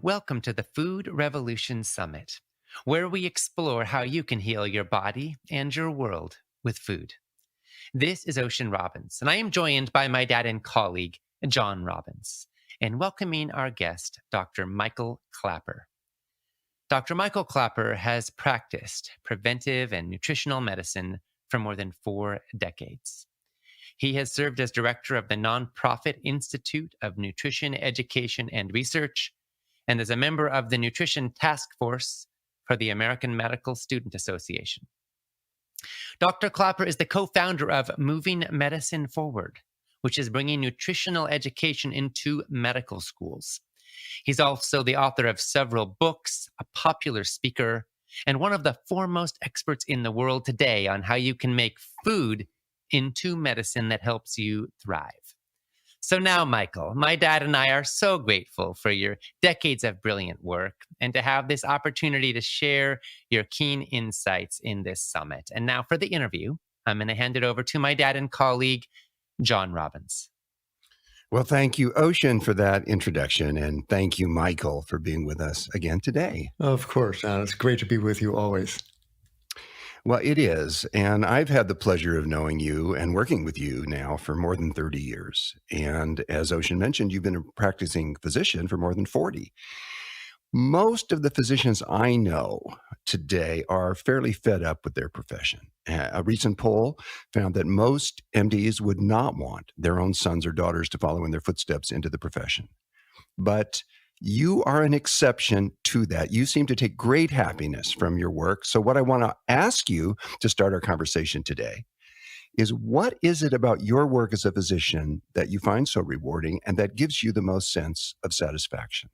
Welcome to the Food Revolution Summit, where we explore how you can heal your body and your world with food. This is Ocean Robbins, and I am joined by my dad and colleague, John Robbins, and welcoming our guest, Dr. Michael Klaper. Dr. Michael Klaper has practiced preventive and nutritional medicine for more than 4 decades. He has served as director of the nonprofit Institute of Nutrition Education and Research and is a member of the Nutrition Task Force for the American Medical Student Association. Dr. Klaper is the co-founder of Moving Medicine Forward, which is bringing nutritional education into medical schools. He's also the author of several books, a popular speaker, and one of the foremost experts in the world today on how you can make food into medicine that helps you thrive. So now, Michael, my dad and I are so grateful for your decades of brilliant work and to have this opportunity to share your keen insights in this summit. And now for the interview, I'm going to hand it over to my dad and colleague, John Robbins. Well, thank you, Ocean, for that introduction. And thank you, Michael, for being with us again today. Of course, John. It's great to be with you always. Well, it is. And I've had the pleasure of knowing you and working with you now for more than 30 years. And as Ocean mentioned, you've been a practicing physician for more than 40. Most of the physicians I know today are fairly fed up with their profession. A recent poll found that most MDs would not want their own sons or daughters to follow in their footsteps into the profession. But you are an exception to that. You seem to take great happiness from your work. So what I want to ask you to start our conversation today is, what is it about your work as a physician that you find so rewarding and that gives you the most sense of satisfaction?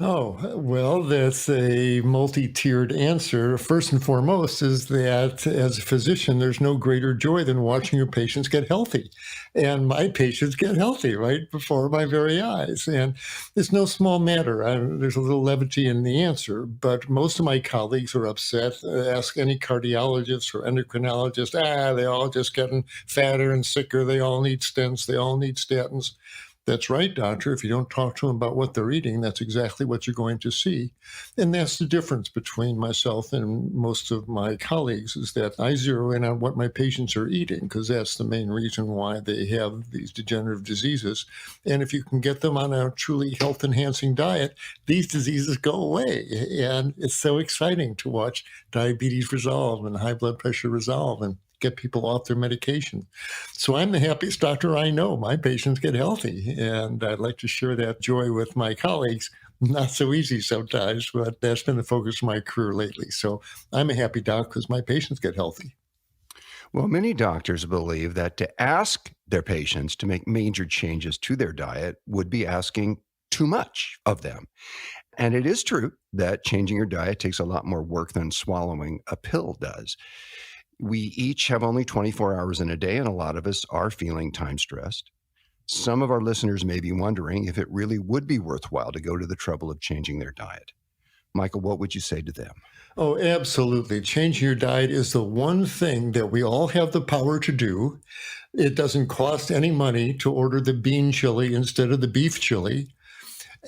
Oh, well, that's a multi-tiered answer. First and foremost is that as a physician, there's no greater joy than watching your patients get healthy. And my patients get healthy right before my very eyes. And it's no small matter. There's a little levity in the answer, but most of my colleagues are upset. Ask any cardiologist or endocrinologist, they all just getting fatter and sicker. They all need stents. They all need statins. That's right, doctor. If you don't talk to them about what they're eating, that's exactly what you're going to see. And that's the difference between myself and most of my colleagues, is that I zero in on what my patients are eating, because that's the main reason why they have these degenerative diseases. And if you can get them on a truly health-enhancing diet, these diseases go away. And it's so exciting to watch diabetes resolve and high blood pressure resolve and get people off their medication. So I'm the happiest doctor I know. My patients get healthy, and I'd like to share that joy with my colleagues. Not so easy sometimes, but that's been the focus of my career lately. So I'm a happy doc because my patients get healthy. Well, many doctors believe that to ask their patients to make major changes to their diet would be asking too much of them. And it is true that changing your diet takes a lot more work than swallowing a pill does. We each have only 24 hours in a day, and a lot of us are feeling time stressed. Some of our listeners may be wondering if it really would be worthwhile to go to the trouble of changing their diet. Michael, what would you say to them? Oh, absolutely. Changing your diet is the one thing that we all have the power to do. It doesn't cost any money to order the bean chili instead of the beef chili.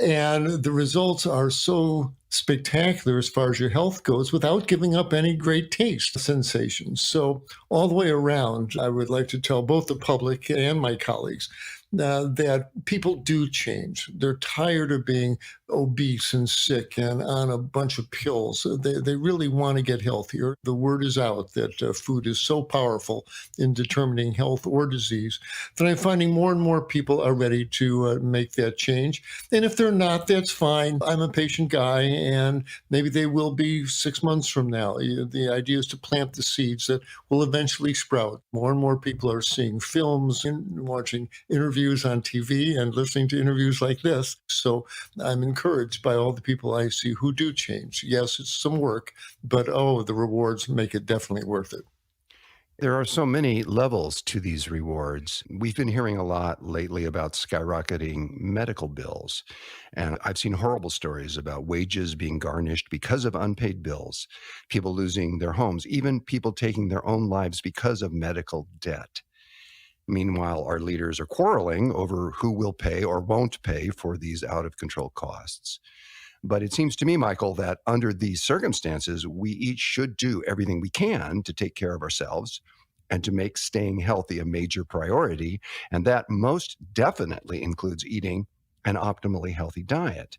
And the results are so spectacular as far as your health goes without giving up any great taste sensations. So all the way around, I would like to tell both the public and my colleagues that people do change. They're tired of being obese and sick and on a bunch of pills. They really want to get healthier. The word is out that food is so powerful in determining health or disease that I'm finding more and more people are ready to make that change. And if they're not, that's fine. I'm a patient guy, and maybe they will be 6 months from now. The idea is to plant the seeds that will eventually sprout. More and more people are seeing films and watching interviews on TV and listening to interviews like this. So I'm encouraged by all the people I see who do change. Yes, it's some work, but the rewards make it definitely worth it. There are so many levels to these rewards. We've been hearing a lot lately about skyrocketing medical bills. And I've seen horrible stories about wages being garnished because of unpaid bills, people losing their homes, even people taking their own lives because of medical debt. Meanwhile, our leaders are quarreling over who will pay or won't pay for these out-of-control costs. But it seems to me, Michael, that under these circumstances, we each should do everything we can to take care of ourselves and to make staying healthy a major priority. And that most definitely includes eating an optimally healthy diet.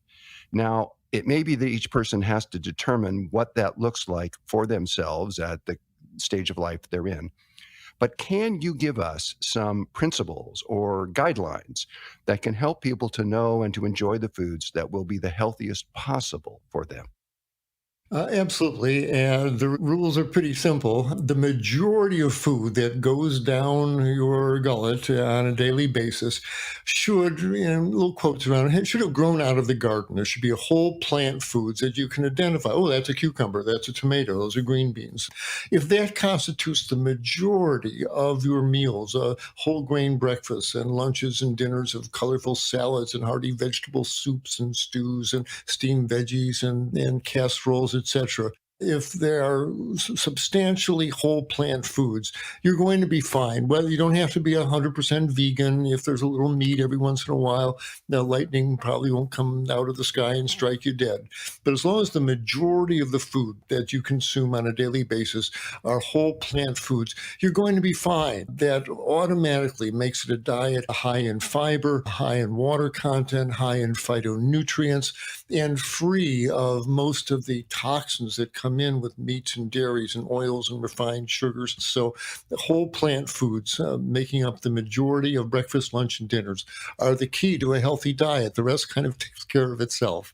Now, it may be that each person has to determine what that looks like for themselves at the stage of life they're in. But can you give us some principles or guidelines that can help people to know and to enjoy the foods that will be the healthiest possible for them? Absolutely. And the rules are pretty simple. The majority of food that goes down your gullet on a daily basis should, little quotes around it, should have grown out of the garden. There should be a whole plant foods that you can identify. Oh, that's a cucumber. That's a tomato. Those are green beans. If that constitutes the majority of your meals, whole grain breakfasts and lunches and dinners of colorful salads and hearty vegetable soups and stews and steamed veggies and casseroles, etc. If they are substantially whole plant foods, you're going to be fine. Well, you don't have to be 100% vegan. If there's a little meat every once in a while, the lightning probably won't come out of the sky and strike you dead. But as long as the majority of the food that you consume on a daily basis are whole plant foods, you're going to be fine. That automatically makes it a diet high in fiber, high in water content, high in phytonutrients, and free of most of the toxins that come in with meats and dairies and oils and refined sugars. So the whole plant foods, making up the majority of breakfast, lunch, and dinners, are the key to a healthy diet. The rest kind of takes care of itself.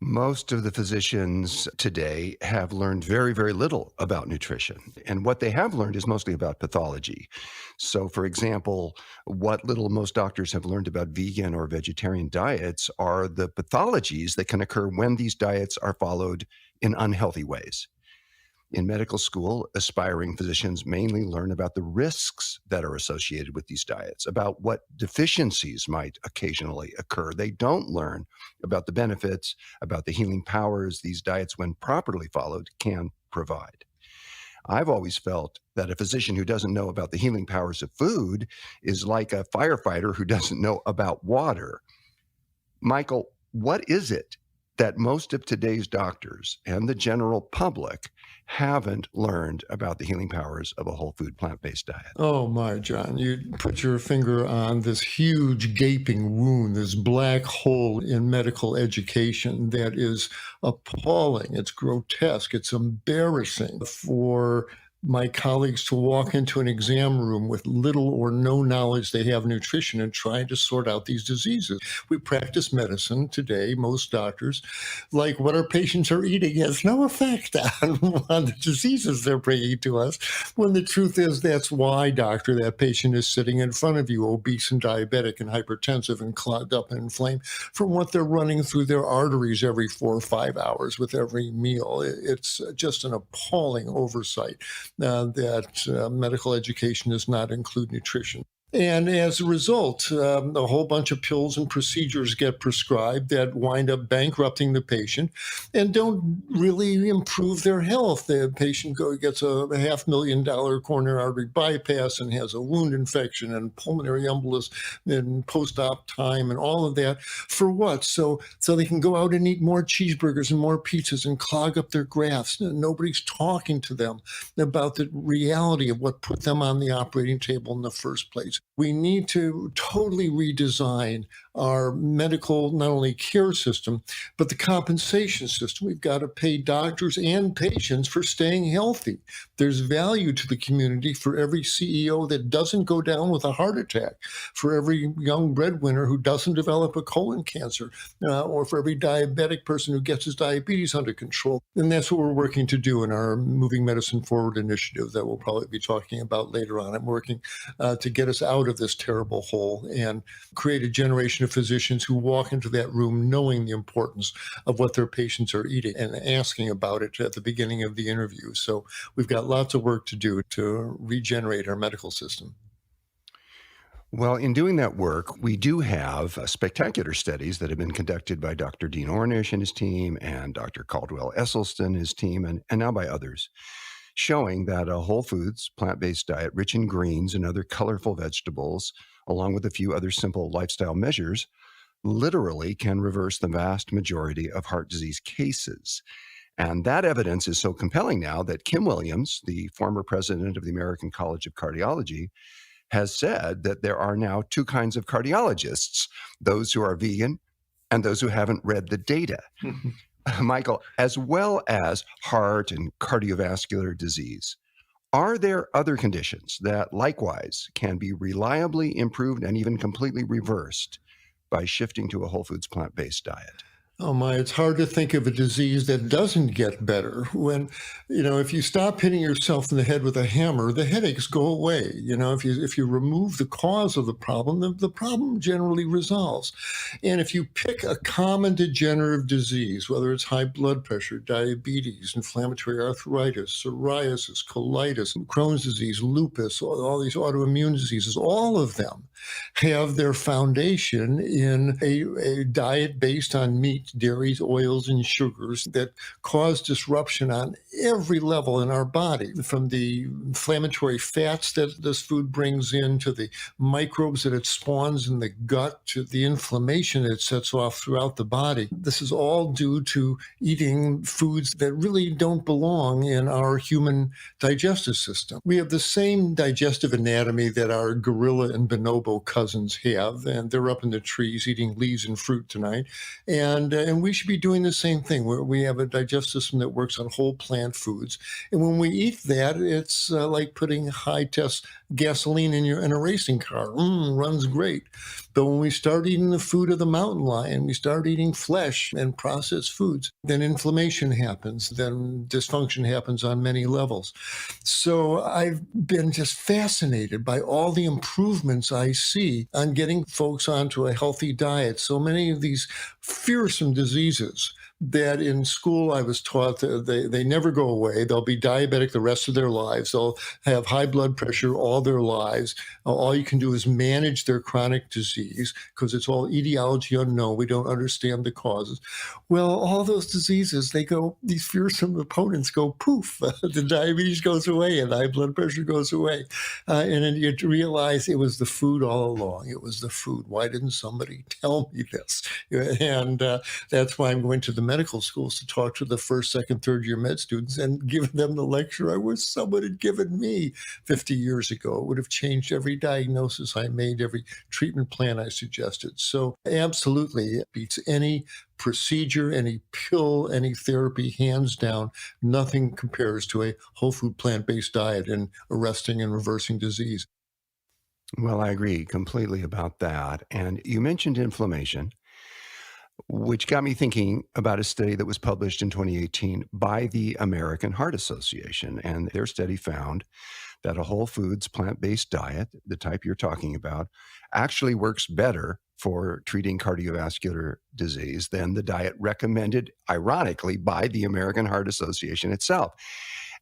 Most of the physicians today have learned very, very little about nutrition. And what they have learned is mostly about pathology. So, for example, what little most doctors have learned about vegan or vegetarian diets are the pathologies that can occur when these diets are followed in unhealthy ways. In medical school, aspiring physicians mainly learn about the risks that are associated with these diets, about what deficiencies might occasionally occur. They don't learn about the benefits, about the healing powers these diets, when properly followed, can provide. I've always felt that a physician who doesn't know about the healing powers of food is like a firefighter who doesn't know about water. Michael, what is it that most of today's doctors and the general public haven't learned about the healing powers of a whole food plant-based diet? Oh my, John, you put your finger on this huge gaping wound, this black hole in medical education that is appalling. It's grotesque. It's embarrassing for my colleagues to walk into an exam room with little or no knowledge they have nutrition and trying to sort out these diseases. We practice medicine today, most doctors, like what our patients are eating has no effect on the diseases they're bringing to us, when the truth is that's why, doctor, that patient is sitting in front of you, obese and diabetic and hypertensive and clogged up and inflamed from what they're running through their arteries every 4 or 5 hours with every meal. It's just an appalling oversight that medical education does not include nutrition. And as a result, a whole bunch of pills and procedures get prescribed that wind up bankrupting the patient and don't really improve their health. The patient gets a $500,000 coronary artery bypass and has a wound infection and pulmonary embolus and post-op time and all of that. For what? So they can go out and eat more cheeseburgers and more pizzas and clog up their grafts. Nobody's talking to them about the reality of what put them on the operating table in the first place. We need to totally redesign our medical, not only care system, but the compensation system. We've got to pay doctors and patients for staying healthy. There's value to the community for every CEO that doesn't go down with a heart attack, for every young breadwinner who doesn't develop a colon cancer, or for every diabetic person who gets his diabetes under control. And that's what we're working to do in our Moving Medicine Forward initiative that we'll probably be talking about later on. I'm working to get us out of this terrible hole and create a generation of physicians who walk into that room knowing the importance of what their patients are eating and asking about it at the beginning of the interview. So we've got lots of work to do to regenerate our medical system. Well, in doing that work, we do have spectacular studies that have been conducted by Dr. Dean Ornish and his team and Dr. Caldwell Esselstyn and his team, and now by others, showing that a whole foods, plant-based diet rich in greens and other colorful vegetables, along with a few other simple lifestyle measures, literally can reverse the vast majority of heart disease cases. And that evidence is so compelling now that Kim Williams, the former president of the American College of Cardiology, has said that there are now two kinds of cardiologists, those who are vegan and those who haven't read the data. Michael, as well as heart and cardiovascular disease, are there other conditions that likewise can be reliably improved and even completely reversed by shifting to a whole foods plant-based diet? Oh my, it's hard to think of a disease that doesn't get better. When, if you stop hitting yourself in the head with a hammer, the headaches go away. If you remove the cause of the problem, the problem generally resolves. And if you pick a common degenerative disease, whether it's high blood pressure, diabetes, inflammatory arthritis, psoriasis, colitis, Crohn's disease, lupus, all these autoimmune diseases, all of them have their foundation in a diet based on meat, dairies, oils, and sugars that cause disruption on every level in our body, from the inflammatory fats that this food brings in, to the microbes that it spawns in the gut, to the inflammation it sets off throughout the body. This is all due to eating foods that really don't belong in our human digestive system. We have the same digestive anatomy that our gorilla and bonobo cousins have, and they're up in the trees eating leaves and fruit tonight. And we should be doing the same thing, where we have a digestive system that works on whole plant foods. And when we eat that, it's like putting high-test gasoline in a racing car. Runs great. But when we start eating the food of the mountain lion, we start eating flesh and processed foods, then inflammation happens, then dysfunction happens on many levels. So I've been just fascinated by all the improvements I see on getting folks onto a healthy diet. So many of these fearsome diseases that in school I was taught that they never go away. They'll be diabetic the rest of their lives. They'll have high blood pressure all their lives. All you can do is manage their chronic disease, because it's all etiology unknown. We don't understand the causes. Well, all those diseases, these fearsome opponents go poof. The diabetes goes away and high blood pressure goes away. And then you realize it was the food all along. It was the food. Why didn't somebody tell me this? And that's why I'm going to the medical schools to talk to the first, second, third year med students and give them the lecture I wish someone had given me 50 years ago. It would have changed every diagnosis I made, every treatment plan I suggested. So absolutely, it beats any procedure, any pill, any therapy, hands down. Nothing compares to a whole food plant-based diet in arresting and reversing disease. Well, I agree completely about that. And you mentioned inflammation, which got me thinking about a study that was published in 2018 by the American Heart Association. And their study found that a whole foods plant-based diet, the type you're talking about, actually works better for treating cardiovascular disease than the diet recommended, ironically, by the American Heart Association itself.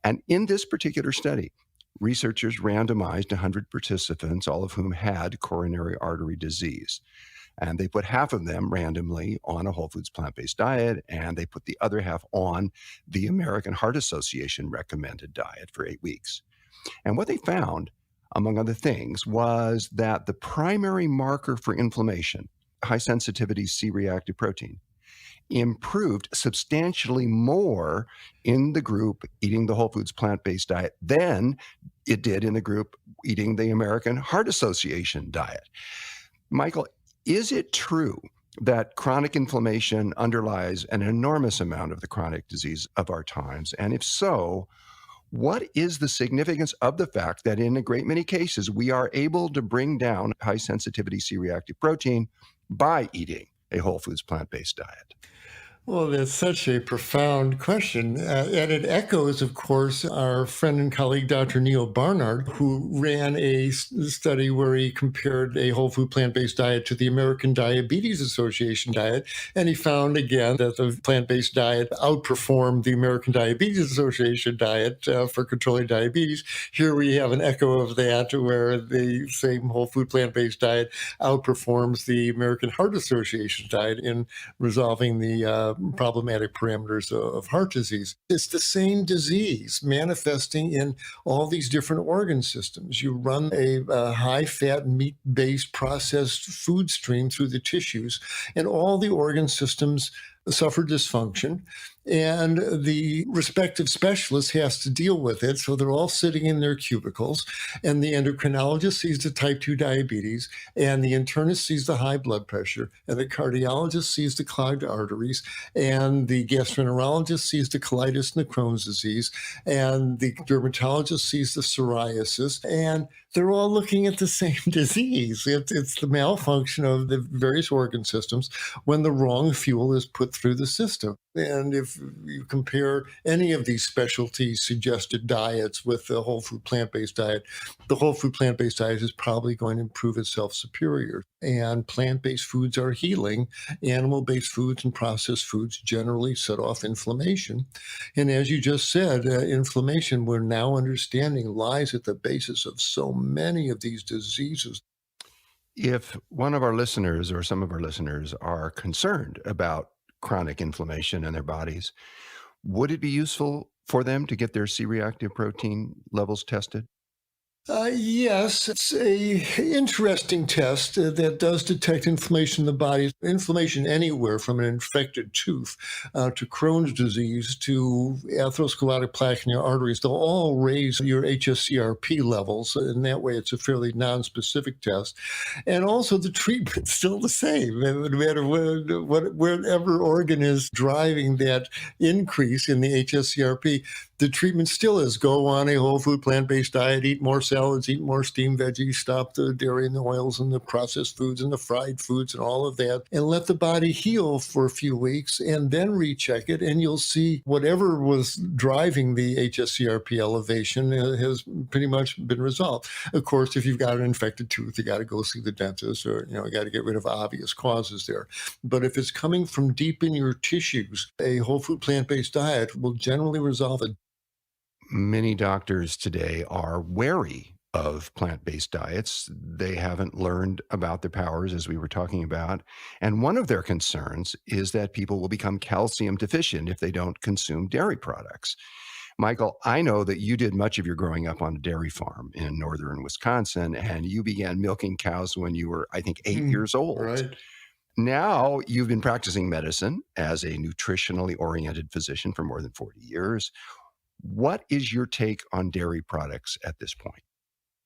And in this particular study, researchers randomized 100 participants, all of whom had coronary artery disease. And they put half of them randomly on a whole foods plant-based diet, and they put the other half on the American Heart Association recommended diet for 8 weeks. And what they found, among other things, was that the primary marker for inflammation, high sensitivity C-reactive protein, improved substantially more in the group eating the whole foods plant-based diet than it did in the group eating the American Heart Association diet. Michael, is it true that chronic inflammation underlies an enormous amount of the chronic disease of our times? And if so, what is the significance of the fact that in a great many cases, we are able to bring down high sensitivity C-reactive protein by eating a whole foods plant-based diet? Well, that's such a profound question. And it echoes, of course, our friend and colleague, Dr. Neil Barnard, who ran a study where he compared a whole food plant-based diet to the American Diabetes Association diet. And he found, again, that the plant-based diet outperformed the American Diabetes Association diet for controlling diabetes. Here we have an echo of that, where the same whole food plant-based diet outperforms the American Heart Association diet in resolving the problematic parameters of heart disease. It's the same disease manifesting in all these different organ systems. You run a high fat, meat based processed food stream through the tissues, and all the organ systems suffer dysfunction, and the respective specialist has to deal with it. So they're all sitting in their cubicles, and the endocrinologist sees the type 2 diabetes, and the internist sees the high blood pressure, and the cardiologist sees the clogged arteries, and the gastroenterologist sees the colitis and the Crohn's disease, and the dermatologist sees the psoriasis, and they're all looking at the same disease. It's the malfunction of the various organ systems when the wrong fuel is put through the system. And if you compare any of these specialty suggested diets with the whole food plant-based diet, the whole food plant-based diet is probably going to prove itself superior. And plant-based foods are healing. Animal-based foods and processed foods generally set off inflammation. And as you just said, inflammation, we're now understanding, lies at the basis of so many of these diseases. If one of our listeners or some of our listeners are concerned about chronic inflammation in their bodies, would it be useful for them to get their C-reactive protein levels tested? Yes, it's a interesting test that does detect inflammation in the body. Inflammation anywhere from an infected tooth to Crohn's disease to atherosclerotic plaque in your arteries. They'll all raise your HSCRP levels. And that way, it's a fairly non-specific test. And also, the treatment's still the same. No matter whatever organ is driving that increase in the HSCRP, the treatment still is go on a whole food plant-based diet, eat more salads, eat more steamed veggies, stop the dairy and the oils and the processed foods and the fried foods and all of that, and let the body heal for a few weeks and then recheck it, and you'll see whatever was driving the HSCRP elevation has pretty much been resolved. Of course, if you've got an infected tooth, you got to go see the dentist, or you got to get rid of obvious causes there. But if it's coming from deep in your tissues, a whole food plant-based diet will generally resolve it. Many doctors today are wary of plant-based diets. They haven't learned about their powers, as we were talking about. And one of their concerns is that people will become calcium deficient if they don't consume dairy products. Michael, I know that you did much of your growing up on a dairy farm in northern Wisconsin, and you began milking cows when you were, I think, 8 years old. Right. Now you've been practicing medicine as a nutritionally oriented physician for more than 40 years. What is your take on dairy products at this point?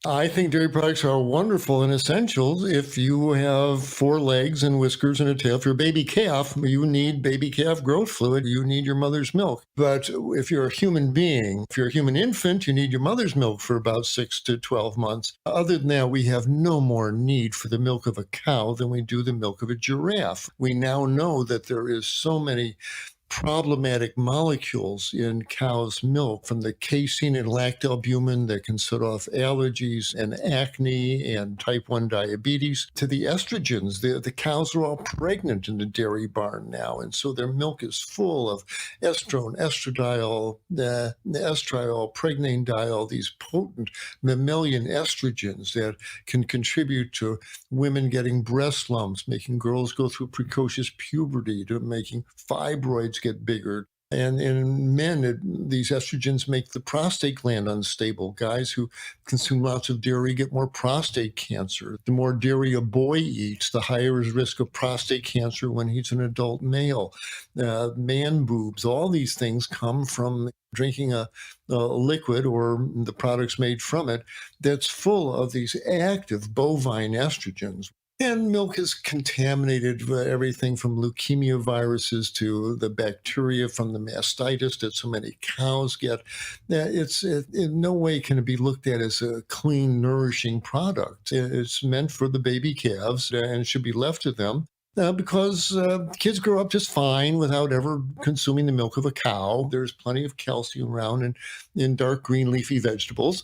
I think dairy products are wonderful and essential. If you have 4 legs and whiskers and a tail, if you're a baby calf, you need baby calf growth fluid. You need your mother's milk. But if you're a human being, if you're a human infant, you need your mother's milk for about 6 to 12 months. Other than that, we have no more need for the milk of a cow than we do the milk of a giraffe. We now know that there is so many problematic molecules in cow's milk, from the casein and lactalbumin that can set off allergies and acne and type 1 diabetes, to the estrogens. The cows are all pregnant in the dairy barn now, and so their milk is full of estrone, estradiol, estriol, pregnanediol, these potent mammalian estrogens that can contribute to women getting breast lumps, making girls go through precocious puberty, to making fibroids get bigger. And in men, these estrogens make the prostate gland unstable. Guys who consume lots of dairy get more prostate cancer. The more dairy a boy eats, the higher his risk of prostate cancer when he's an adult male. Man boobs, all these things come from drinking a liquid or the products made from it that's full of these active bovine estrogens. And milk is contaminated with everything from leukemia viruses to the bacteria from the mastitis that so many cows get. It's in no way can it be looked at as a clean, nourishing product. It's meant for the baby calves and should be left to them. Because kids grow up just fine without ever consuming the milk of a cow. There's plenty of calcium around in dark green leafy vegetables.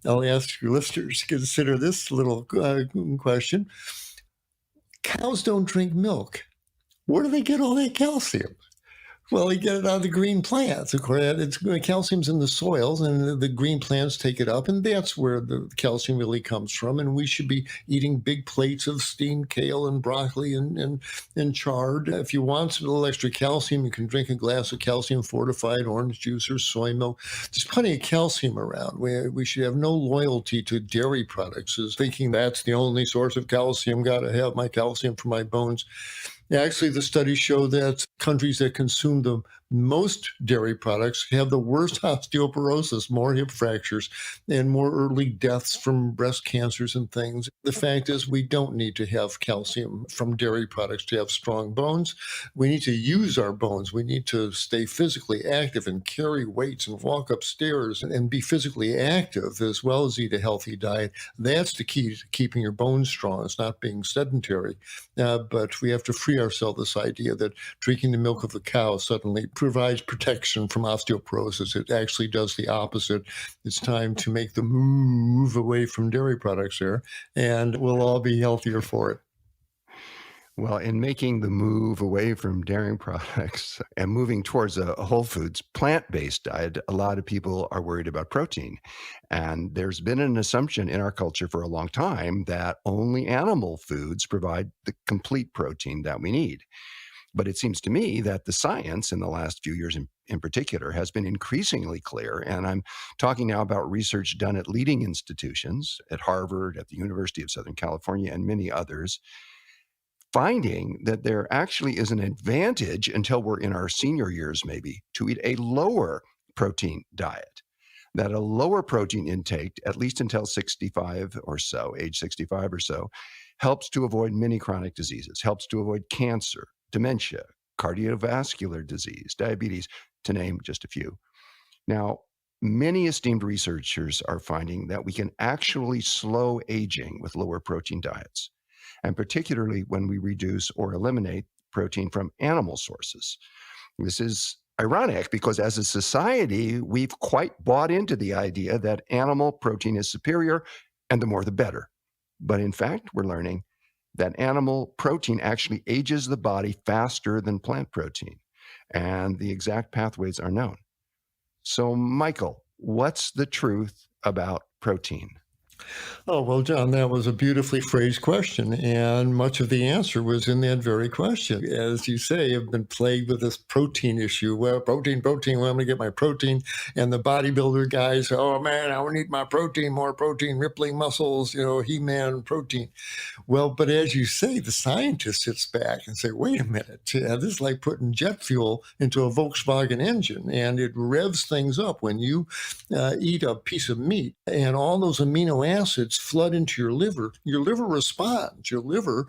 I'll ask your listeners to consider this little question. Cows don't drink milk. Where do they get all that calcium? Well, you get it out of the green plants. Of course, calcium's in the soils, and the green plants take it up, and that's where the calcium really comes from. And we should be eating big plates of steamed kale and broccoli and chard. If you want a little extra calcium, you can drink a glass of calcium fortified orange juice or soy milk. There's plenty of calcium around. We should have no loyalty to dairy products, as thinking that's the only source of calcium. Got to have my calcium for my bones. Actually, the studies show that countries that consume the most dairy products have the worst osteoporosis, more hip fractures, and more early deaths from breast cancers and things. The fact is, we don't need to have calcium from dairy products to have strong bones. We need to use our bones. We need to stay physically active and carry weights and walk upstairs and be physically active as well as eat a healthy diet. That's the key to keeping your bones strong. It's not being sedentary. But we have to free ourselves this idea that drinking the milk of a cow suddenly provides protection from osteoporosis. It actually does the opposite. It's time to make the move away from dairy products there, and we'll all be healthier for it. Well, in making the move away from dairy products and moving towards a whole foods, plant-based diet, a lot of people are worried about protein. And there's been an assumption in our culture for a long time that only animal foods provide the complete protein that we need. But it seems to me that the science in the last few years in particular has been increasingly clear. And I'm talking now about research done at leading institutions at Harvard, at the University of Southern California, and many others, finding that there actually is an advantage until we're in our senior years, maybe, to eat a lower protein diet. That a lower protein intake, at least until 65 or so, age 65 or so, helps to avoid many chronic diseases, helps to avoid cancer, dementia, cardiovascular disease, diabetes, to name just a few. Now, many esteemed researchers are finding that we can actually slow aging with lower protein diets, and particularly when we reduce or eliminate protein from animal sources. This is ironic because as a society, we've quite bought into the idea that animal protein is superior and the more the better. But in fact, we're learning that animal protein actually ages the body faster than plant protein, and the exact pathways are known. So, Michael, what's the truth about protein? Oh, well, John, that was a beautifully phrased question. And much of the answer was in that very question. As you say, I've been plagued with this protein issue. Well, protein, well, I'm going to get my protein. And the bodybuilder guys, oh, man, I need my protein, more protein, rippling muscles, He-Man protein. Well, but as you say, the scientist sits back and say, wait a minute, this is like putting jet fuel into a Volkswagen engine, and it revs things up when you eat a piece of meat, and all those amino acids flood into your liver. Your liver responds. Your liver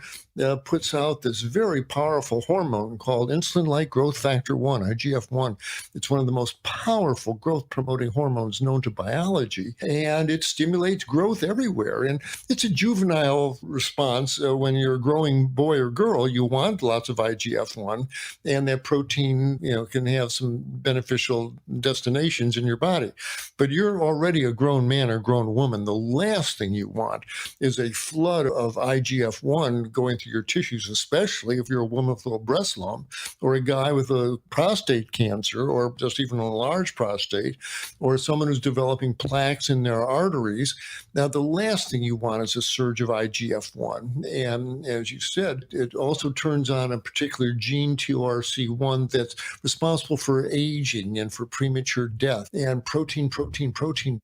puts out this very powerful hormone called insulin-like growth factor 1, IGF-1. It's one of the most powerful growth-promoting hormones known to biology, and it stimulates growth everywhere. And it's a juvenile response. When you're a growing boy or girl, you want lots of IGF-1, and that protein, can have some beneficial destinations in your body. But you're already a grown man or grown woman. The last thing you want is a flood of IGF-1 going through your tissues, especially if you're a woman with a little breast lump, or a guy with a prostate cancer, or just even a large prostate, or someone who's developing plaques in their arteries. Now, the last thing you want is a surge of IGF-1. And as you said, it also turns on a particular gene, TRC1, that's responsible for aging and for premature death. And protein,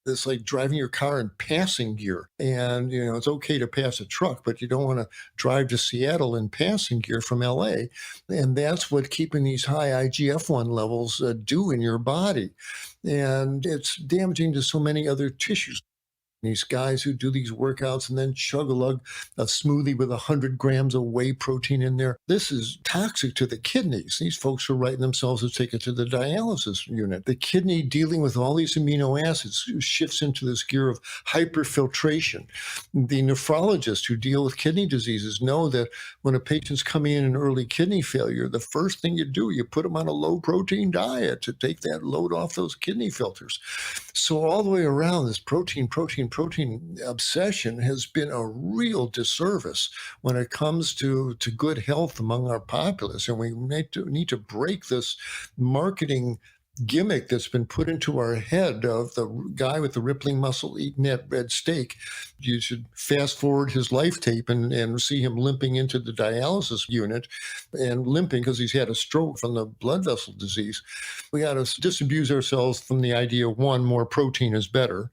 it's like driving your car in passing gear. And, it's okay to pass a truck, but you don't want to drive to Seattle in passing gear from LA. And that's what keeping these high IGF-1 levels do in your body. And it's damaging to so many other tissues. These guys who do these workouts and then chug a smoothie with 100 grams of whey protein in there. This is toxic to the kidneys. These folks are writing themselves to take it to the dialysis unit. The kidney, dealing with all these amino acids, shifts into this gear of hyperfiltration. The nephrologists who deal with kidney diseases know that when a patient's coming in an early kidney failure, the first thing you do, you put them on a low protein diet to take that load off those kidney filters. So all the way around, this protein, protein obsession has been a real disservice when it comes to good health among our populace. And we need to break this marketing gimmick that's been put into our head of the guy with the rippling muscle eating that red steak. You should fast forward his life tape and see him limping into the dialysis unit and limping because he's had a stroke from the blood vessel disease. We got to disabuse ourselves from the idea, one, more protein is better,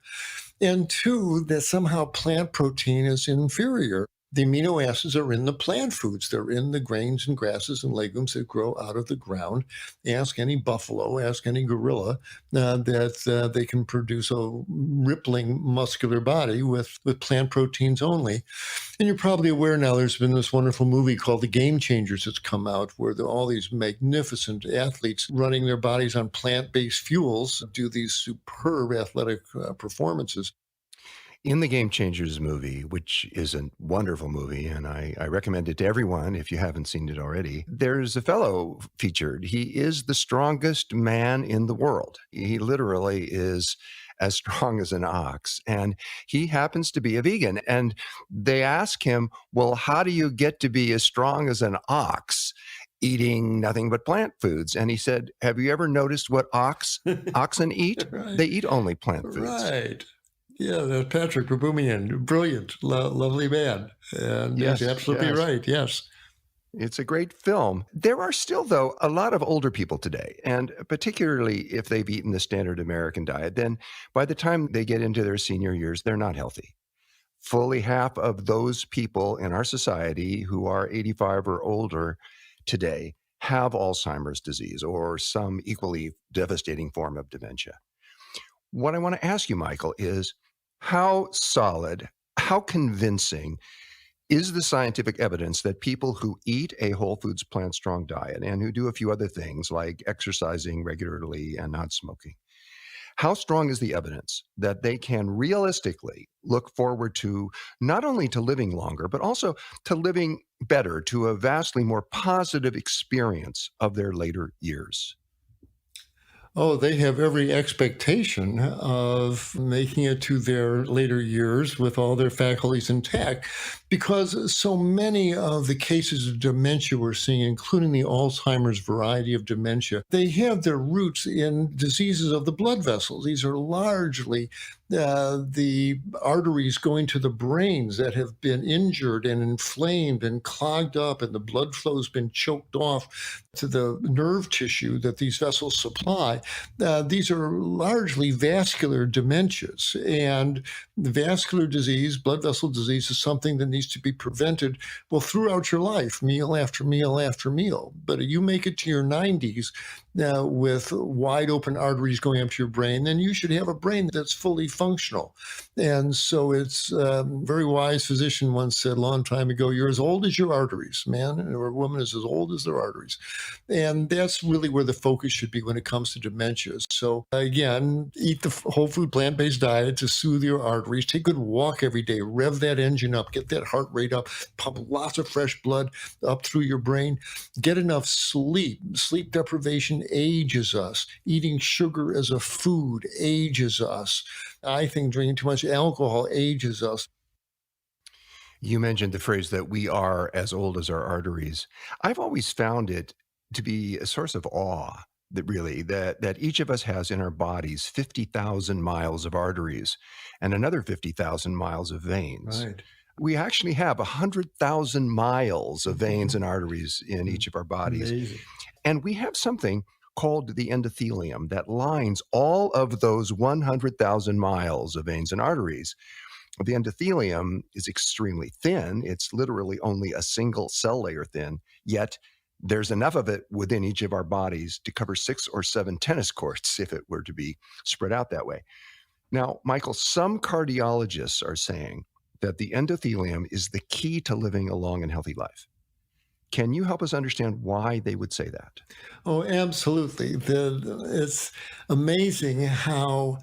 and two, that somehow plant protein is inferior. The amino acids are in the plant foods. They're in the grains and grasses and legumes that grow out of the ground. Ask any buffalo, ask any gorilla that they can produce a rippling muscular body with plant proteins only. And you're probably aware now there's been this wonderful movie called The Game Changers that's come out where all these magnificent athletes running their bodies on plant-based fuels do these superb athletic performances. In the Game Changers movie, which is a wonderful movie, and I recommend it to everyone if you haven't seen it already, there's a fellow featured. He is the strongest man in the world. He literally is as strong as an ox, and he happens to be a vegan. And they ask him, well, how do you get to be as strong as an ox eating nothing but plant foods? And he said, have you ever noticed what oxen eat? Right. They eat only plant foods. Right. Yeah, that's Patrick Baboumian, brilliant, lovely man. And Yes, he's absolutely yes. right. Yes. It's a great film. There are still, though, a lot of older people today, and particularly if they've eaten the standard American diet, then by the time they get into their senior years, they're not healthy. Fully half of those people in our society who are 85 or older today have Alzheimer's disease or some equally devastating form of dementia. What I want to ask you, Michael, is how solid, how convincing is the scientific evidence that people who eat a whole foods plant strong diet and who do a few other things like exercising regularly and not smoking, how strong is the evidence that they can realistically look forward to not only to living longer, but also to living better, to a vastly more positive experience of their later years? Oh, they have every expectation of making it to their later years with all their faculties intact because so many of the cases of dementia we're seeing, including the Alzheimer's variety of dementia, they have their roots in diseases of the blood vessels. These are largely the arteries going to the brains that have been injured and inflamed and clogged up, and the blood flow has been choked off to the nerve tissue that these vessels supply. These are largely vascular dementias, and the vascular disease, blood vessel disease, is something that needs to be prevented, well, throughout your life, meal after meal after meal. But if you make it to your 90s with wide open arteries going up to your brain, then you should have a brain that's fully functional. And so it's a very wise physician once said a long time ago, you're as old as your arteries. Man or woman is as old as their arteries. And that's really where the focus should be when it comes to dementia. So again, eat the whole food plant-based diet to soothe your arteries. Take a good walk every day. Rev that engine up. Get that heart rate up. Pump lots of fresh blood up through your brain. Get enough sleep. Sleep deprivation ages us. Eating sugar as a food ages us. I think drinking too much alcohol ages us. You mentioned the phrase that we are as old as our arteries. I've always found it to be a source of awe that each of us has in our bodies 50,000 miles of arteries and another 50,000 miles of veins. Right. We actually have 100,000 miles of veins and arteries in each of our bodies. Amazing. And we have something called the endothelium that lines all of those 100,000 miles of veins and arteries. The endothelium is extremely thin. It's literally only a single cell layer thin, yet there's enough of it within each of our bodies to cover 6 or 7 tennis courts if it were to be spread out that way. Now, Michael, some cardiologists are saying that the endothelium is the key to living a long and healthy life. Can you help us understand why they would say that? Oh, absolutely. It's amazing how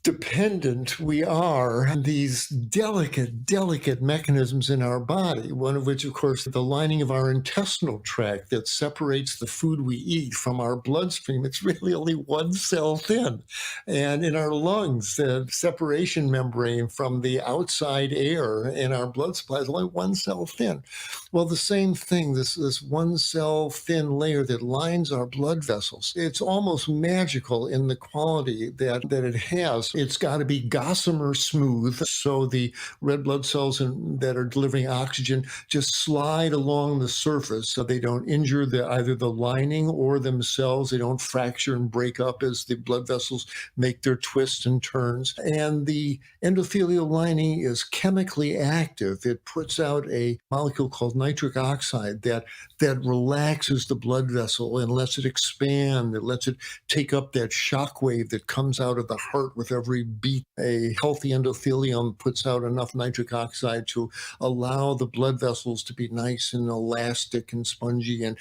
dependent we are on these delicate mechanisms in our body, one of which, of course, the lining of our intestinal tract that separates the food we eat from our bloodstream. It's really only one cell thin. And in our lungs, the separation membrane from the outside air in our blood supply is only one cell thin. Well, the same thing, this one cell thin layer that lines our blood vessels, it's almost magical in the quality that it has. It's got to be gossamer smooth, so the red blood cells that are delivering oxygen just slide along the surface so they don't injure either the lining or themselves. They don't fracture and break up as the blood vessels make their twists and turns. And the endothelial lining is chemically active. It puts out a molecule called nitric oxide that relaxes the blood vessel and lets it expand. It lets it take up that shock wave that comes out of the heart with every beat. A healthy endothelium puts out enough nitric oxide to allow the blood vessels to be nice and elastic and spongy and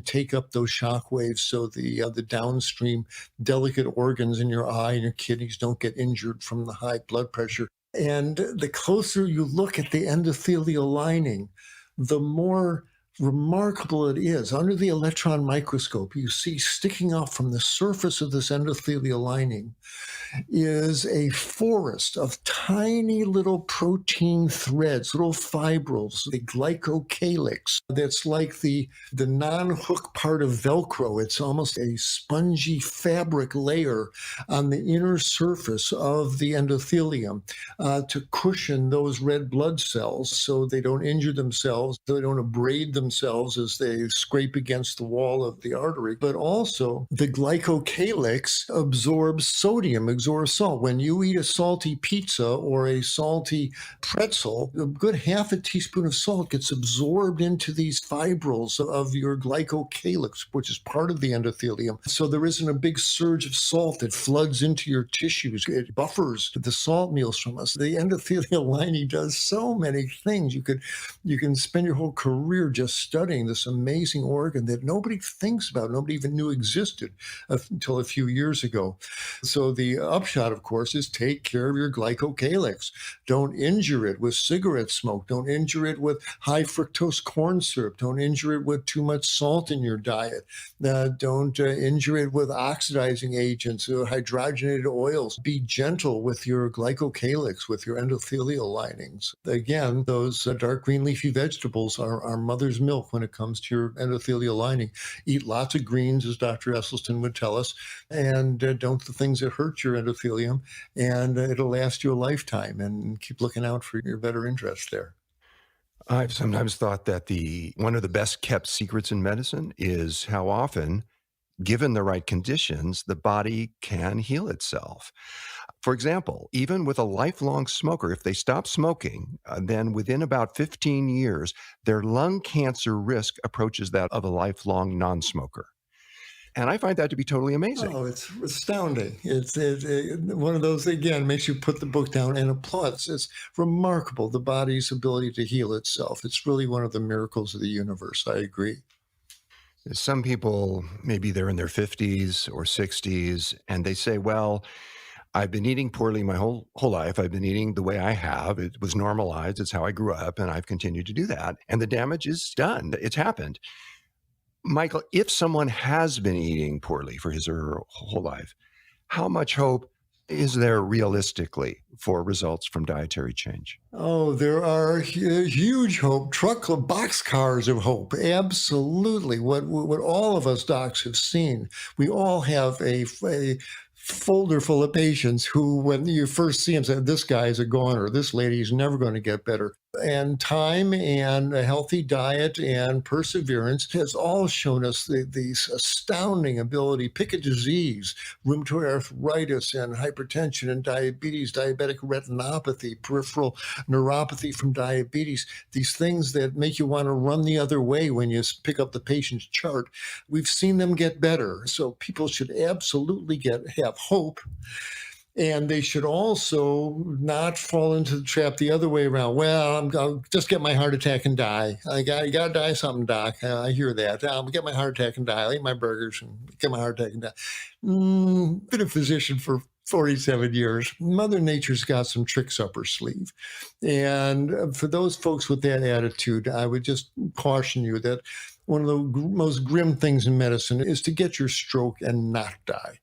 take up those shock waves so the downstream delicate organs in your eye and your kidneys don't get injured from the high blood pressure. And the closer you look at the endothelial lining, the more remarkable it is. Under the electron microscope, you see sticking off from the surface of this endothelial lining is a forest of tiny little protein threads, little fibrils, the glycocalyx. That's like the non-hook part of Velcro. It's almost a spongy fabric layer on the inner surface of the endothelium to cushion those red blood cells so they don't injure themselves, so they don't abrade themselves as they scrape against the wall of the artery. But also, the glycocalyx absorbs sodium, absorbs salt. When you eat a salty pizza or a salty pretzel, a good half a teaspoon of salt gets absorbed into these fibrils of your glycocalyx, which is part of the endothelium. So there isn't a big surge of salt that floods into your tissues. It buffers the salt meals from us. The endothelial lining does so many things. You can spend your whole career just studying this amazing organ that nobody thinks about, nobody even knew existed until a few years ago. So the upshot, of course, is take care of your glycocalyx. Don't injure it with cigarette smoke. Don't injure it with high fructose corn syrup. Don't injure it with too much salt in your diet. Don't injure it with oxidizing agents or hydrogenated oils. Be gentle with your glycocalyx, with your endothelial linings. Again, those dark green leafy vegetables are mother's milk when it comes to your endothelial lining. Eat lots of greens, as Dr. Esselstyn would tell us, and don't the things that hurt your endothelium, and it'll last you a lifetime. And keep looking out for your better interests there. I've sometimes thought that one of the best kept secrets in medicine is how often, given the right conditions, the body can heal itself. For example, even with a lifelong smoker, if they stop smoking, then within about 15 years, their lung cancer risk approaches that of a lifelong non-smoker. And I find that to be totally amazing. Oh, it's astounding. It's one of those, again, makes you put the book down and applaud. It's remarkable, the body's ability to heal itself. It's really one of the miracles of the universe. I agree. Some people, maybe they're in their 50s or 60s, and they say, well, I've been eating poorly my whole life. I've been eating the way I have. It was normalized. It's how I grew up, and I've continued to do that. And the damage is done. It's happened. Michael, if someone has been eating poorly for his or her whole life, how much hope is there realistically for results from dietary change? Oh, there are huge hope, boxcars of hope. Absolutely. What all of us docs have seen, we all have a folder full of patients who, when you first see them, say, this guy is a goner, this lady is never going to get better. And time and a healthy diet and perseverance has all shown us these astounding ability. Pick a disease, rheumatoid arthritis and hypertension and diabetes, diabetic retinopathy, peripheral neuropathy from diabetes, these things that make you want to run the other way when you pick up the patient's chart. We've seen them get better. So people should absolutely have hope. And they should also not fall into the trap the other way around. Well, I'll just get my heart attack and die. You got to die something, doc. I hear that. I'll get my heart attack and die. I'll eat my burgers and get my heart attack and die. Been a physician for 47 years. Mother Nature's got some tricks up her sleeve. And for those folks with that attitude, I would just caution you that one of the most grim things in medicine is to get your stroke and not die.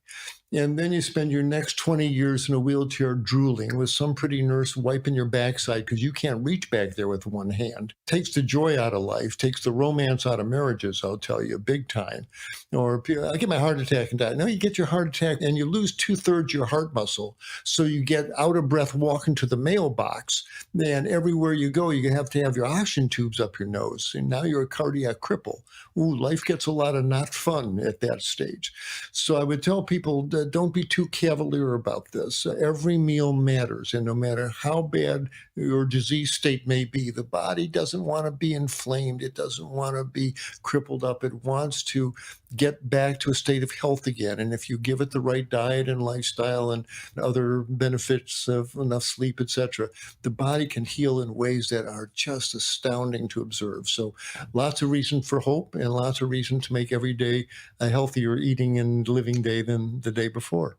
And then you spend your next 20 years in a wheelchair drooling with some pretty nurse wiping your backside because you can't reach back there with one hand. Takes the joy out of life, takes the romance out of marriages, I'll tell you, big time. Or I get my heart attack and die. No, you get your heart attack and you lose 2/3 your heart muscle. So you get out of breath walking to the mailbox. And everywhere you go, you have to have your oxygen tubes up your nose. And now you're a cardiac cripple. Ooh, life gets a lot of not fun at that stage. So I would tell people that don't be too cavalier about this. Every meal matters. And no matter how bad your disease state may be, the body doesn't want to be inflamed. It doesn't want to be crippled up. It wants to get back to a state of health again. And if you give it the right diet and lifestyle and other benefits of enough sleep, etc., the body can heal in ways that are just astounding to observe. So lots of reason for hope and lots of reason to make every day a healthier eating and living day than the day before.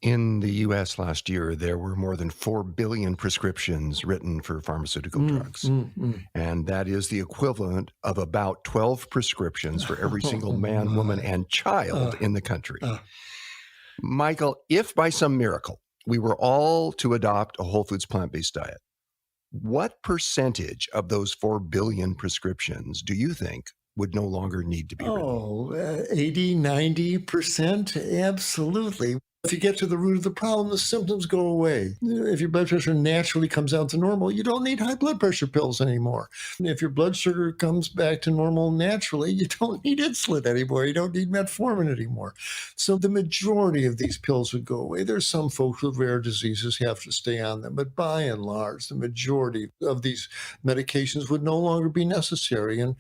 In the US last year, there were more than 4 billion prescriptions written for pharmaceutical drugs. And that is the equivalent of about 12 prescriptions for every single man, woman, and child in the country. Michael, if by some miracle we were all to adopt a whole foods plant-based diet, what percentage of those 4 billion prescriptions do you think would no longer need to be written? 80, 90%? Absolutely. If you get to the root of the problem, the symptoms go away. If your blood pressure naturally comes down to normal, you don't need high blood pressure pills anymore. If your blood sugar comes back to normal naturally, you don't need insulin anymore. You don't need metformin anymore. So the majority of these pills would go away. There's some folks with rare diseases have to stay on them, but by and large, the majority of these medications would no longer be necessary. And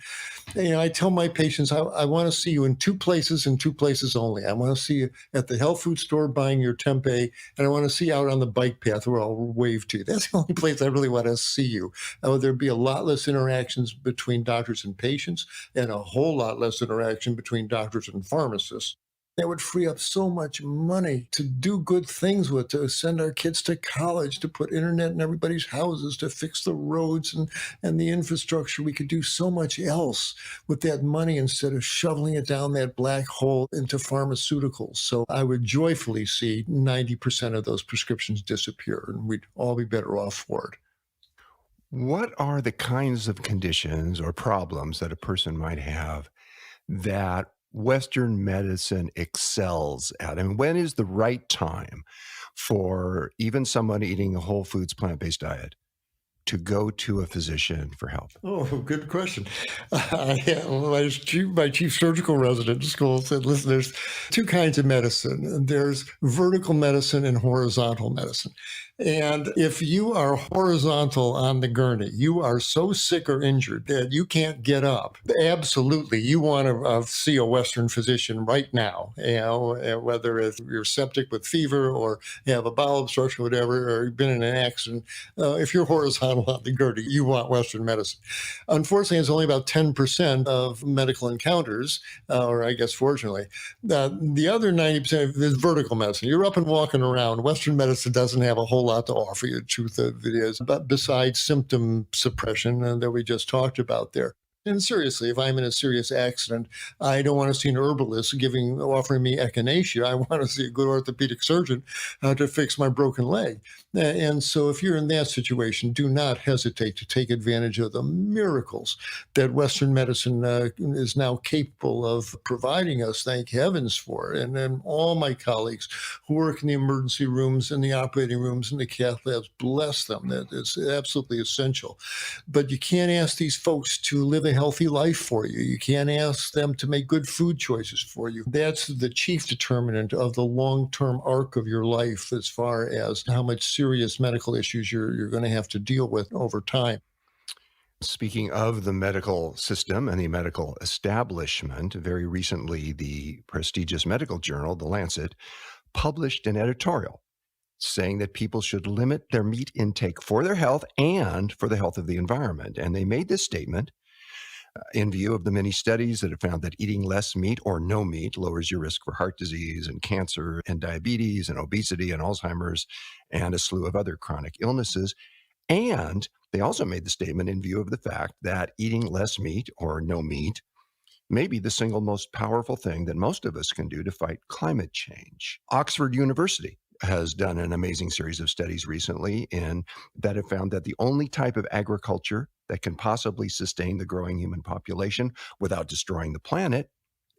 I tell my patients, I want to see you in 2 places and 2 places only. I want to see you at the health food store buying your tempeh, and I want to see you out on the bike path where I'll wave to you. That's the only place I really want to see you. There'd be a lot less interactions between doctors and patients and a whole lot less interaction between doctors and pharmacists. That would free up so much money to do good things with, to send our kids to college, to put internet in everybody's houses, to fix the roads and the infrastructure. We could do so much else with that money instead of shoveling it down that black hole into pharmaceuticals. So I would joyfully see 90% of those prescriptions disappear, and we'd all be better off for it. What are the kinds of conditions or problems that a person might have that Western medicine excels at? I mean, when is the right time for even someone eating a whole foods plant-based diet to go to a physician for help? Oh, good question. My chief surgical resident in school said, listen, there's 2 kinds of medicine. There's vertical medicine and horizontal medicine. And if you are horizontal on the gurney, you are so sick or injured that you can't get up. Absolutely, you want to see a Western physician right now. Whether it's you're septic with fever or you have a bowel obstruction, whatever, or you've been in an accident. If you're horizontal on the gurney, you want Western medicine. Unfortunately, it's only about 10% of medical encounters, or I guess fortunately. The other 90% is vertical medicine. You're up and walking around. Western medicine doesn't have a whole lot to offer you, the truth of it is, but besides symptom suppression that we just talked about there. And seriously, if I'm in a serious accident, I don't want to see an herbalist offering me echinacea. I want to see a good orthopedic surgeon to fix my broken leg. And so if you're in that situation, do not hesitate to take advantage of the miracles that Western medicine is now capable of providing us, thank heavens for it. And then all my colleagues who work in the emergency rooms and the operating rooms and the cath labs, bless them. That is absolutely essential. But you can't ask these folks to live a healthy life for you. You can't ask them to make good food choices for you. That's the chief determinant of the long-term arc of your life as far as how much serious medical issues you're going to have to deal with over time. Speaking of the medical system and the medical establishment, very recently the prestigious medical journal, The Lancet, published an editorial saying that people should limit their meat intake for their health and for the health of the environment. And they made this statement: in view of the many studies that have found that eating less meat or no meat lowers your risk for heart disease and cancer and diabetes and obesity and Alzheimer's and a slew of other chronic illnesses. And they also made the statement in view of the fact that eating less meat or no meat may be the single most powerful thing that most of us can do to fight climate change. Oxford University has done an amazing series of studies recently that have found that the only type of agriculture that can possibly sustain the growing human population without destroying the planet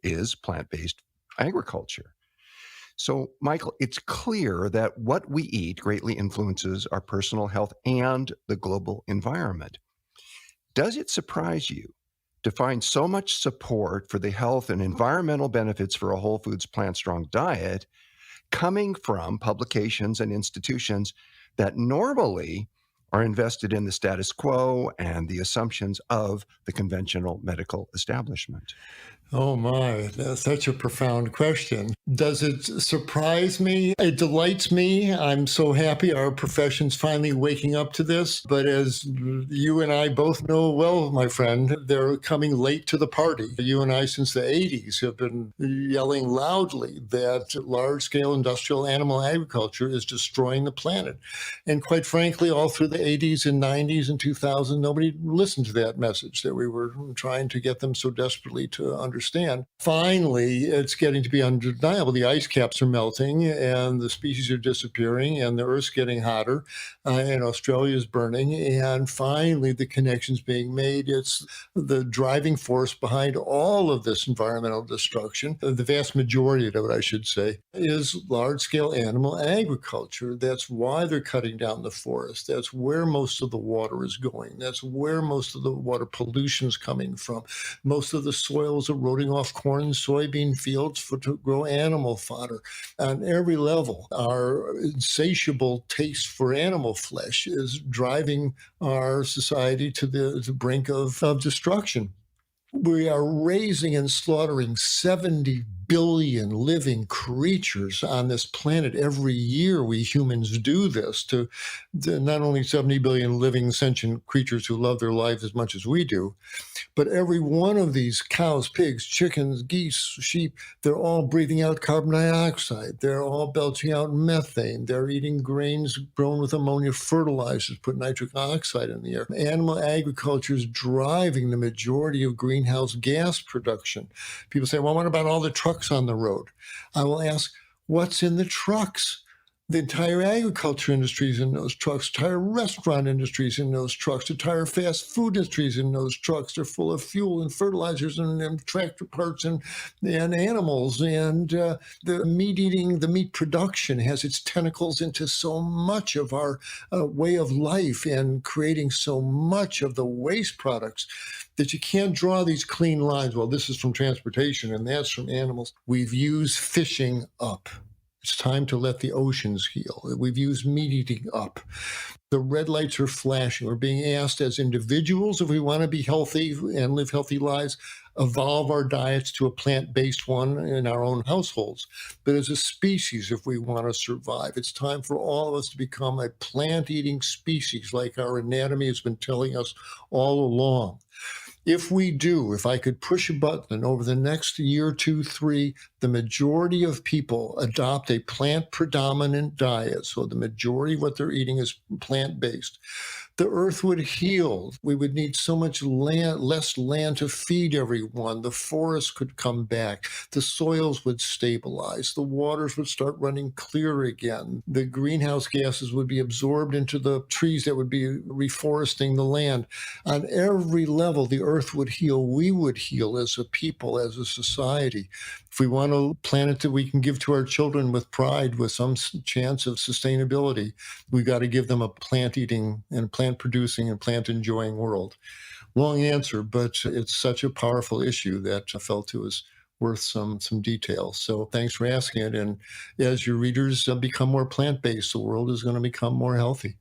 is plant-based agriculture. So, Michael, it's clear that what we eat greatly influences our personal health and the global environment. Does it surprise you to find so much support for the health and environmental benefits for a whole foods, plant strong diet coming from publications and institutions that normally are invested in the status quo and the assumptions of the conventional medical establishment? Oh my, that's such a profound question. Does it surprise me? It delights me. I'm so happy our profession's finally waking up to this. But as you and I both know well, my friend, they're coming late to the party. You and I, since the 80s, have been yelling loudly that large scale industrial animal agriculture is destroying the planet. And quite frankly, all through the 80s and 90s and 2000, nobody listened to that message that we were trying to get them so desperately to understand. Finally, it's getting to be undeniable. The ice caps are melting and the species are disappearing and the Earth's getting hotter and Australia is burning. And finally, the connection's being made. It's the driving force behind all of this environmental destruction. The vast majority of it, I should say, is large-scale animal agriculture. That's why they're cutting down the forest. That's where most of the water is going. That's where most of the water pollution is coming from. Most of the soil is eroding off corn and soybean fields to grow animal fodder. On every level, our insatiable taste for animal flesh is driving our society to the brink of destruction. We are raising and slaughtering 70 billion living creatures on this planet every year. We humans do this to not only 70 billion living sentient creatures who love their lives as much as we do, but every one of these cows, pigs, chickens, geese, sheep, they're all breathing out carbon dioxide. They're all belching out methane. They're eating grains grown with ammonia fertilizers, put nitric oxide in the air. Animal agriculture is driving the majority of greenhouse gas production. People say, well, what about all the trucks on the road? I will ask, what's in the trucks? The entire agriculture industry is in those trucks, entire restaurant industry is in those trucks, the entire fast food industry is in those trucks. They're full of fuel and fertilizers and tractor parts and animals. And the meat production has its tentacles into so much of our way of life and creating so much of the waste products that you can't draw these clean lines. Well, this is from transportation and that's from animals. We've used fishing up. It's time to let the oceans heal. We've used meat eating up. The red lights are flashing. We're being asked as individuals, if we want to be healthy and live healthy lives, evolve our diets to a plant-based one in our own households. But as a species, if we want to survive, it's time for all of us to become a plant-eating species like our anatomy has been telling us all along. If we do, if I could push a button and over the next year, 2, 3, the majority of people adopt a plant predominant diet, so the majority of what they're eating is plant-based, the earth would heal. We would need so much land, less land to feed everyone. The forests could come back. The soils would stabilize. The waters would start running clear again. The greenhouse gases would be absorbed into the trees that would be reforesting the land. On every level, the earth would heal. We would heal as a people, as a society. If we want a planet that we can give to our children with pride, with some chance of sustainability, we've got to give them a plant-eating and plant-producing and plant-enjoying world. Long answer, but it's such a powerful issue that I felt it was worth some detail. So thanks for asking it. And as your readers become more plant-based, the world is going to become more healthy.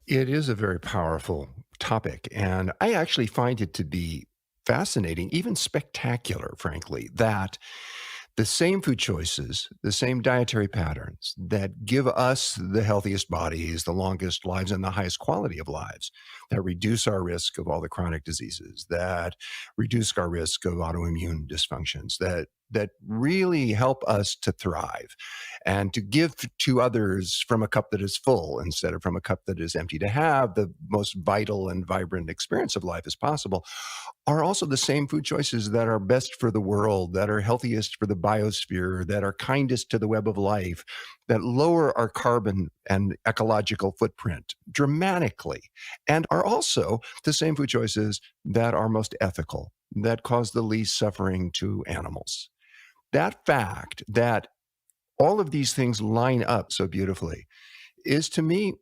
It is a very powerful topic, and I actually find it to be fascinating, even spectacular, frankly, that the same food choices, the same dietary patterns that give us the healthiest bodies, the longest lives, and the highest quality of lives that reduce our risk of all the chronic diseases, that reduce our risk of autoimmune dysfunctions, that really help us to thrive and to give to others from a cup that is full instead of from a cup that is empty, to have the most vital and vibrant experience of life as possible, are also the same food choices that are best for the world, that are healthiest for the biosphere, that are kindest to the web of life, that lower our carbon and ecological footprint dramatically, and are also the same food choices that are most ethical, that cause the least suffering to animals. That fact that all of these things line up so beautifully is, to me,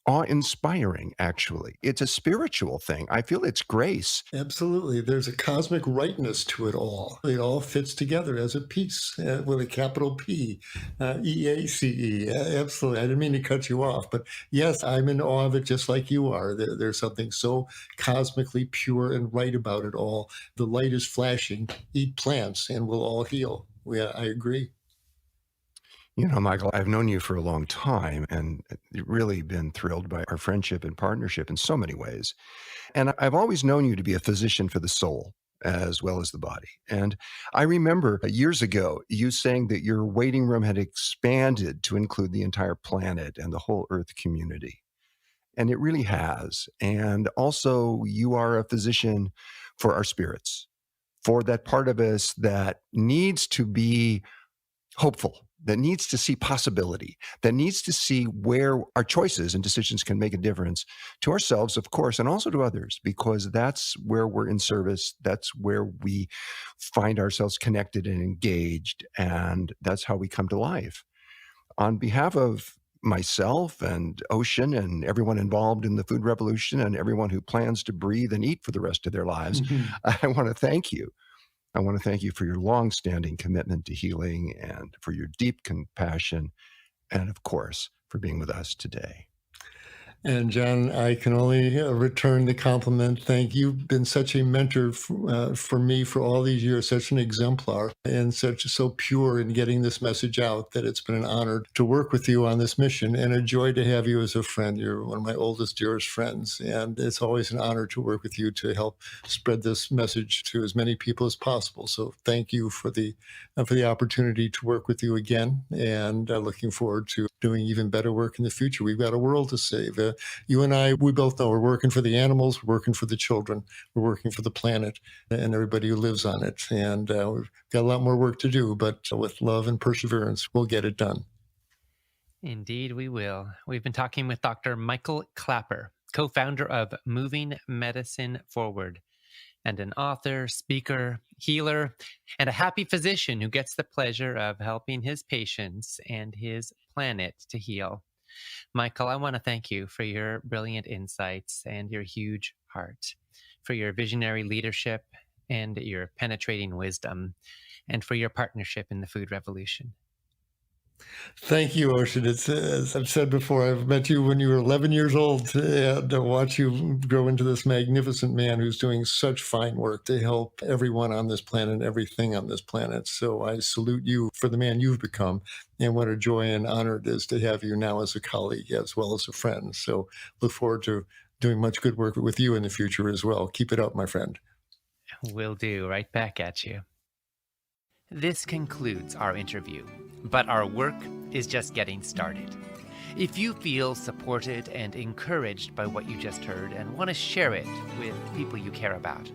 awe-inspiring, actually. It's a spiritual thing. I feel it's grace. Absolutely. There's a cosmic rightness to it all. It all fits together as a piece with a capital P, EACE. Absolutely. I didn't mean to cut you off, but yes, I'm in awe of it just like you are. There's something so cosmically pure and right about it all. The light is flashing. Eat plants and we'll all heal. Yeah, I agree. You know, Michael, I've known you for a long time and really been thrilled by our friendship and partnership in so many ways. And I've always known you to be a physician for the soul as well as the body. And I remember years ago you saying that your waiting room had expanded to include the entire planet and the whole Earth community. And it really has. And also, you are a physician for our spirits, for that part of us that needs to be hopeful, that needs to see possibility, that needs to see where our choices and decisions can make a difference to ourselves, of course, and also to others, because that's where we're in service. That's where we find ourselves connected and engaged. And that's how we come to life. On behalf of myself and Ocean and everyone involved in the food revolution and everyone who plans to breathe and eat for the rest of their lives, I want to thank you. I want to thank you for your long-standing commitment to healing and for your deep compassion and, of course, for being with us today. And John, I can only return the compliment. Thank you. You've been such a mentor for me for all these years, such an exemplar, and so pure in getting this message out that it's been an honor to work with you on this mission and a joy to have you as a friend. You're one of my oldest, dearest friends, and it's always an honor to work with you to help spread this message to as many people as possible. So thank you for the opportunity to work with you again, and looking forward to doing even better work in the future. We've got a world to save. You and I, we both know we're working for the animals, we're working for the children, we're working for the planet and everybody who lives on it. And we've got a lot more work to do, but with love and perseverance, we'll get it done. Indeed, we will. We've been talking with Dr. Michael Klaper, co-founder of Moving Medicine Forward, and an author, speaker, healer, and a happy physician who gets the pleasure of helping his patients and his planet to heal. Michael, I want to thank you for your brilliant insights and your huge heart, for your visionary leadership and your penetrating wisdom, and for your partnership in the food revolution. Thank you, Ocean. It's, as I've said before, I've met you when you were 11 years old, and to watch you grow into this magnificent man who's doing such fine work to help everyone on this planet, everything on this planet. So I salute you for the man you've become, and what a joy and honor it is to have you now as a colleague as well as a friend. So look forward to doing much good work with you in the future as well. Keep it up, my friend. Will do. Right back at you. This concludes our interview, but our work is just getting started. If you feel supported and encouraged by what you just heard and want to share it with people you care about,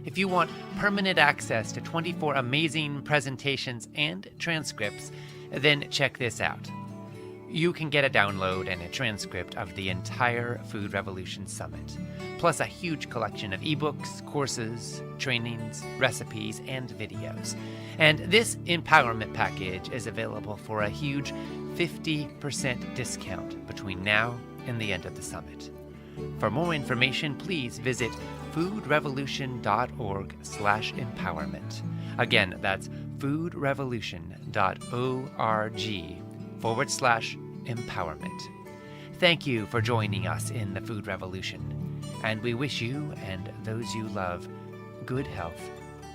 if you want permanent access to 24 amazing presentations and transcripts, then check this out. You can get a download and a transcript of the entire Food Revolution Summit, plus a huge collection of ebooks, courses, trainings, recipes, and videos. And this empowerment package is available for a huge 50% discount between now and the end of the summit. For more information, please visit foodrevolution.org/empowerment. Again, that's foodrevolution.org/empowerment. Thank you for joining us in the Food Revolution, and we wish you and those you love good health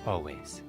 always.